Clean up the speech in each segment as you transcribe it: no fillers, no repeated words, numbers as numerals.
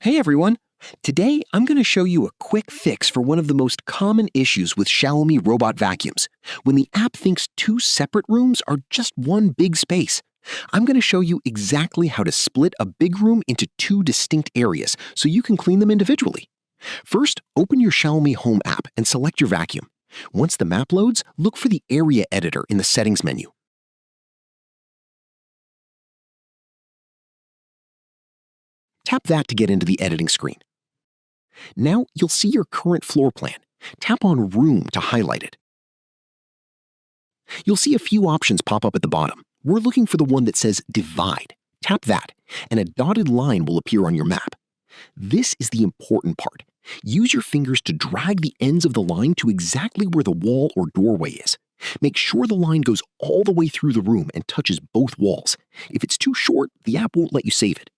Hey everyone! Today I'm going to show you a quick fix for one of the most common issues with Xiaomi robot vacuums, when the app thinks two separate rooms are just one big space. I'm going to show you exactly how to split a big room into two distinct areas so you can clean them individually. First, open your Xiaomi Home app and select your vacuum. Once the map loads, look for the Area Editor in the Settings menu. Tap that to get into the editing screen. Now you'll see your current floor plan. Tap on Room to highlight it. You'll see a few options pop up at the bottom. We're looking for the one that says Divide. Tap that, and a dotted line will appear on your map. This is the important part. Use your fingers to drag the ends of the line to exactly where the wall or doorway is. Make sure the line goes all the way through the room and touches both walls. If it's too short, the app won't let you save it.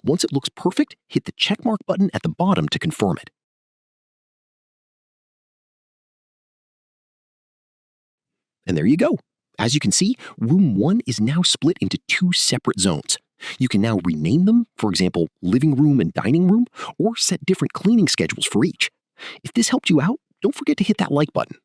Once it looks perfect, hit the checkmark button at the bottom to confirm it. And there you go. As you can see, Room 1 is now split into two separate zones. You can now rename them, for example, living room and dining room, or set different cleaning schedules for each. If this helped you out, don't forget to hit that like button.